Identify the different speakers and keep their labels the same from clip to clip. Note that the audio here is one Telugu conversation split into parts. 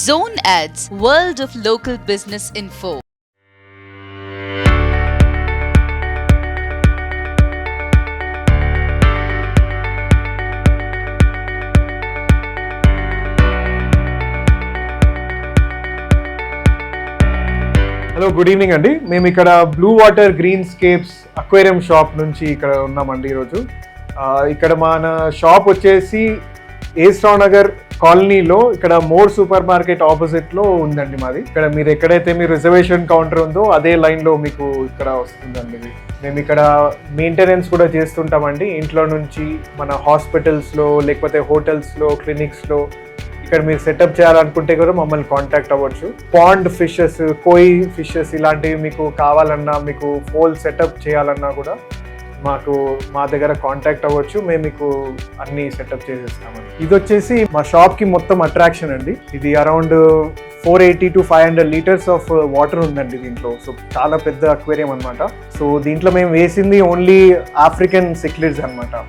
Speaker 1: Zone Ads, World of Local Business Info.
Speaker 2: Hello, good evening అండి. మేము ఇక్కడ blue water greenscapes aquarium shop నుంచి ఇక్కడ ఉన్నామండి ఈరోజు. ఇక్కడ మన షాప్ వచ్చేసి ఏస్రావ్ నగర్ కాలనీలో ఇక్కడ మోర్ సూపర్ మార్కెట్ ఆపోజిట్లో ఉందండి మాది. ఇక్కడ మీరు ఎక్కడైతే మీ రిజర్వేషన్ కౌంటర్ ఉందో అదే లైన్లో మీకు ఇక్కడ వస్తుందండి ఇది. మేము ఇక్కడ మెయింటెనెన్స్ కూడా చేస్తుంటామండి. ఇంట్లో నుంచి మన హాస్పిటల్స్లో లేకపోతే హోటల్స్లో క్లినిక్స్లో ఇక్కడ మీరు సెటప్ చేయాలనుకుంటే కూడా మమ్మల్ని కాంటాక్ట్ అవ్వచ్చు. పాండ్ ఫిషెస్, కోయి ఫిషెస్ ఇలాంటివి మీకు కావాలన్నా, మీకు హోల్ సెటప్ చేయాలన్నా కూడా మా దగ్గర కాంటాక్ట్ అవ్వచ్చు. మేము మీకు అన్ని సెటప్ చేసేస్తామండి. ఇది వచ్చేసి మా షాప్కి మొత్తం అట్రాక్షన్ అండి. ఇది around 480 to 500 litres of water ఉందండి దీంట్లో. సో చాలా పెద్ద అక్వేరియం అనమాట. సో దీంట్లో మేము వేసింది ఓన్లీ ఆఫ్రికన్ సిక్లిడ్స్ అనమాట.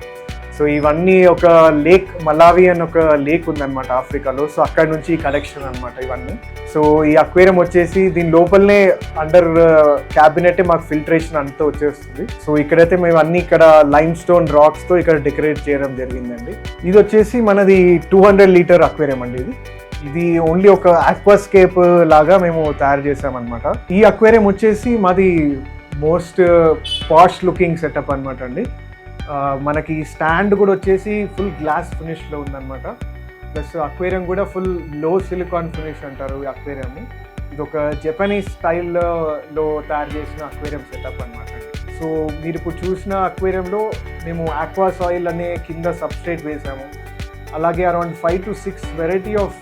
Speaker 2: సో ఇవన్నీ ఒక లేక్, మలావి అని ఒక లేక్ ఉందన్నమాట ఆఫ్రికాలో. సో అక్కడ నుంచి కలెక్షన్ అనమాట ఇవన్నీ. సో ఈ అక్వేరియం వచ్చేసి దీని లోపలనే అండర్ క్యాబినెట్ మాకు ఫిల్టరేషన్ అంతా వచ్చేస్తుంది. సో ఇక్కడైతే మేము అన్ని ఇక్కడ లైమ్ స్టోన్ రాక్స్ తో ఇక్కడ డెకరేట్ చేయడం జరిగిందండి. ఇది వచ్చేసి మనది 200 లీటర్ అక్వేరియం అండి. ఇది ఓన్లీ ఒక ఆక్వాస్కేప్ లాగా మేము తయారు చేసామన్నమాట. ఈ అక్వేరియం వచ్చేసి మాది మోస్ట్ పాష్ లుకింగ్ సెటప్ అనమాట అండి. మనకి స్టాండ్ కూడా వచ్చేసి ఫుల్ గ్లాస్ ఫినిష్లో ఉందన్నమాట. ప్లస్ అక్వేరియం కూడా ఫుల్ లో సిలికాన్ ఫినిష్ అంటారు ఈ అక్వేరియంని. ఇది ఒక జపనీస్ స్టైల్లో తయారు చేసిన అక్వేరియం సెటప్ అనమాట. సో మీరు ఇప్పుడు చూసిన అక్వేరియంలో మేము ఆక్వా సాయిల్ అనే కింద సబ్స్ట్రేట్ వేసాము. అలాగే around 5 to 6 variety of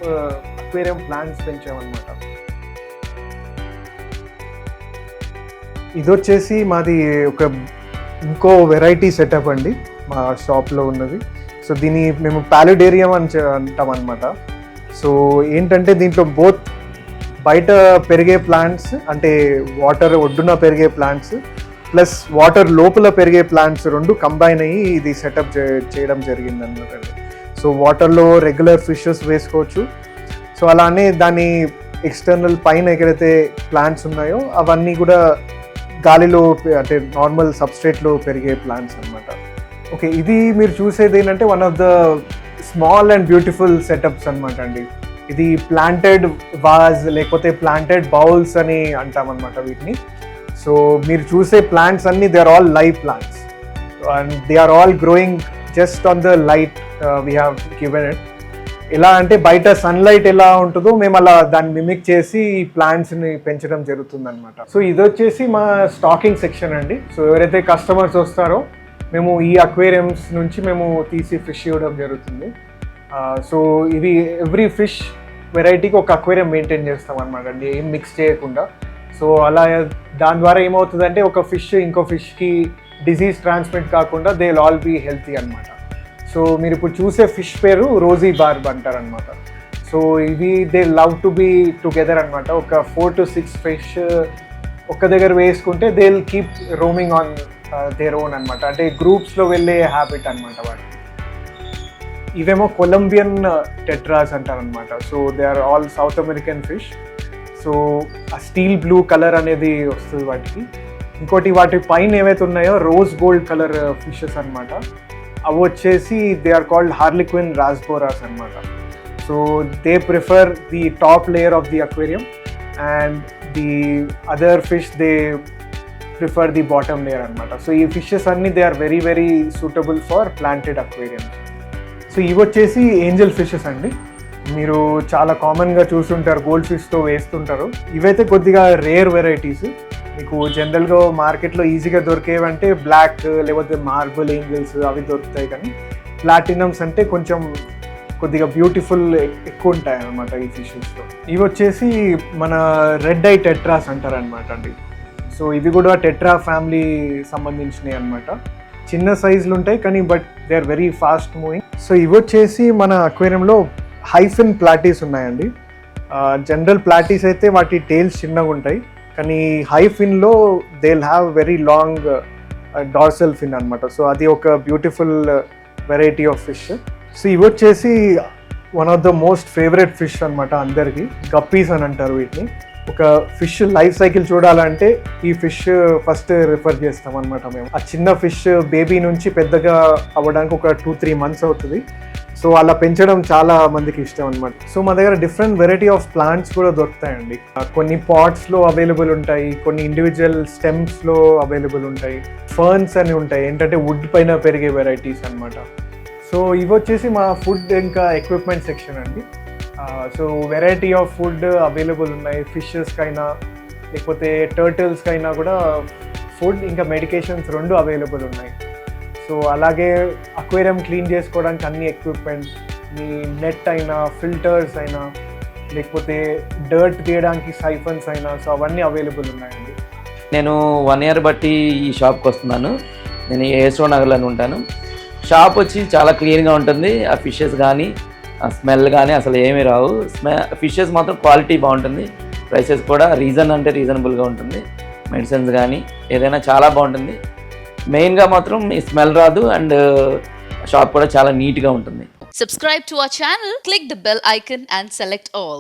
Speaker 2: aquarium plants పెంచామన్నమాట. ఇది వచ్చేసి మాది ఒక ఇంకో వెరైటీ సెటప్ అండి మా షాప్లో ఉన్నది. సో దీన్ని మేము పాలిడేరియం అని అంటాం అనమాట. సో ఏంటంటే దీంట్లో బోత్ బయట పెరిగే ప్లాంట్స్, అంటే వాటర్ ఒడ్డున పెరిగే ప్లాంట్స్ ప్లస్ వాటర్ లోపల పెరిగే ప్లాంట్స్ రెండు కంబైన్ అయ్యి ఇది సెటప్ చేయడం జరిగింది అనమాట. సో వాటర్లో రెగ్యులర్ ఫిషెస్ వేసుకోవచ్చు. సో అలానే దాని ఎక్స్టర్నల్ పైన ఎక్కడైతే ప్లాంట్స్ ఉన్నాయో అవన్నీ కూడా గాలిలో, అంటే నార్మల్ సబ్స్ట్రేట్లో పెరిగే ప్లాంట్స్ అనమాట. ఓకే, ఇది మీరు చూసేది ఏంటంటే one of the small and beautiful setups అనమాట అండి. ఇది ప్లాంటెడ్ వాజ్ లేకపోతే ప్లాంటెడ్ బౌల్స్ అని అంటామన్నమాట వీటిని. సో మీరు చూసే ప్లాంట్స్ అన్ని they are all live plants and they are all growing just on the light we have given it. ఎలా అంటే బయట సన్లైట్ ఎలా ఉంటుందో మేము అలా దాన్ని మిమిక్ చేసి ఈ ప్లాంట్స్ని పెంచడం జరుగుతుంది అనమాట. సో ఇది వచ్చేసి మా స్టాకింగ్ సెక్షన్ అండి. సో ఎవరైతే కస్టమర్స్ వస్తారో మేము ఈ అక్వేరియంస్ నుంచి మేము తీసి ఫిష్ ఇవ్వడం జరుగుతుంది. సో ఇవి ఎవ్రీ ఫిష్ వెరైటీకి ఒక అక్వేరియం మెయింటైన్ చేస్తాం అనమాట అండి, ఏం మిక్స్ చేయకుండా. సో అలా దాని ద్వారా ఏమవుతుందంటే ఒక ఫిష్ ఇంకో ఫిష్కి డిసీజ్ ట్రాన్స్మిట్ కాకుండా they will all be healthy అనమాట. సో మీరు ఇప్పుడు చూసే ఫిష్ పేరు రోజీ బార్బ్ అంటారు అనమాట. సో ఇవి they love to be together అనమాట. ఒక 4 to 6 ఫిష్ ఒక్క దగ్గర వేసుకుంటే they will keep roaming on their own అనమాట. అంటే గ్రూప్స్లో వెళ్ళే హ్యాబిట్ అనమాట వాటికి. ఇవేమో కొలంబియన్ టెట్రాస్ అంటారనమాట. So they are all South American fish. So ఆ స్టీల్ బ్లూ కలర్ అనేది వస్తుంది వాటికి. ఇంకోటి వాటి పైన ఏవైతే ఉన్నాయో రోజ్ గోల్డ్ కలర్ ఫిషెస్ అనమాట. అవి వచ్చేసి they are called harlequin rasboras అనమాట. So they prefer the top layer of the aquarium and the other fish they prefer the bottom layer అనమాట. సో ఈ ఫిషెస్ అన్ని they are very very suitable for planted aquarium. So ఇవి వచ్చేసి ఏంజల్ ఫిషెస్ అండి. మీరు చాలా కామన్గా చూస్తుంటారు, గోల్డ్ ఫిష్తో వేస్తుంటారు. ఇవైతే కొద్దిగా రేర్ వెరైటీస్. మీకు జనరల్గా మార్కెట్లో ఈజీగా దొరికేవంటే బ్లాక్ లేకపోతే మార్బుల్ ఏంజల్స్ అవి దొరుకుతాయి. కానీ ప్లాటినమ్స్ అంటే కొంచెం కొద్దిగా బ్యూటిఫుల్ ఎక్కువ ఉంటాయి అన్నమాట ఈ ఫిషెస్లో. ఇవి వచ్చేసి మన రెడ్ ఐ టెట్రాస్ అంటారనమాట అండి. సో ఇవి కూడా టెట్రా ఫ్యామిలీ సంబంధించినవి అనమాట. చిన్న సైజులు ఉంటాయి కానీ but they are very fast moving. So ఇవి వచ్చేసి మన అక్వేరియంలో హైఫిన్ ప్లాటీస్ ఉన్నాయండి. జనరల్ ప్లాటీస్ అయితే వాటి టైల్స్ చిన్నగా ఉంటాయి, కానీ హై ఫిన్లో they will have very long dorsal fin అనమాట. సో అది ఒక beautiful variety of fish. So ఇవి వచ్చేసి one of the most favourite fish అనమాట అందరికి. గప్పీస్ అని అంటారు వీటిని. ఒక ఫిష్ లైఫ్ సైకిల్ చూడాలంటే ఈ ఫిష్ ఫస్ట్ రిఫర్ చేస్తాం అనమాట మేము. ఆ చిన్న ఫిష్ బేబీ నుంచి పెద్దగా అవ్వడానికి ఒక 2-3 months అవుతుంది. సో అలా పెంచడం చాలా మందికి ఇష్టం అనమాట. సో మా దగ్గర డిఫరెంట్ వెరైటీ ఆఫ్ ప్లాంట్స్ కూడా దొరుకుతాయండి. కొన్ని పాట్స్లో అవైలబుల్ ఉంటాయి, కొన్ని ఇండివిజువల్ స్టెమ్స్లో అవైలబుల్ ఉంటాయి, ఫర్న్స్ అని ఉంటాయి, ఏంటంటే వుడ్ పైన పెరిగే వెరైటీస్ అనమాట. సో ఇవి వచ్చేసి మా ఫుడ్ ఇంకా ఎక్విప్మెంట్ సెక్షన్ అండి. So variety of food available ఉన్నాయి. ఫిషెస్కైనా లేకపోతే టర్టిల్స్కైనా కూడా ఫుడ్ ఇంకా మెడికేషన్స్ 2 అవైలబుల్ ఉన్నాయి. సో అలాగే అక్వేరియం క్లీన్ చేసుకోవడానికి అన్ని ఎక్విప్మెంట్, మీ నెట్ అయినా, ఫిల్టర్స్ అయినా, లేకపోతే డర్ట్ తీయడానికి సైఫన్స్ అయినా, సో అవన్నీ అవైలబుల్ ఉన్నాయండి.
Speaker 3: నేను 1 year బట్టి ఈ షాప్కి వస్తున్నాను. నేను ఏసో నగర్లో ఉంటాను. షాప్ వచ్చి చాలా క్లీన్గా ఉంటుంది. ఆ ఫిషెస్ కానీ ఆ స్మెల్ కానీ అసలు ఏమీ రావు. ఫిషెస్ మాత్రం క్వాలిటీ బాగుంటుంది. ప్రైసెస్ కూడా రీజనబుల్గా ఉంటుంది. మెడిసిన్స్ కానీ ఏదైనా చాలా బాగుంటుంది. మెయిన్గా మాత్రం ఈ స్మెల్ రాదు అండ్ షాప్ కూడా చాలా నీట్గా ఉంటుంది.
Speaker 1: Subscribe to our channel, click the bell icon and select all.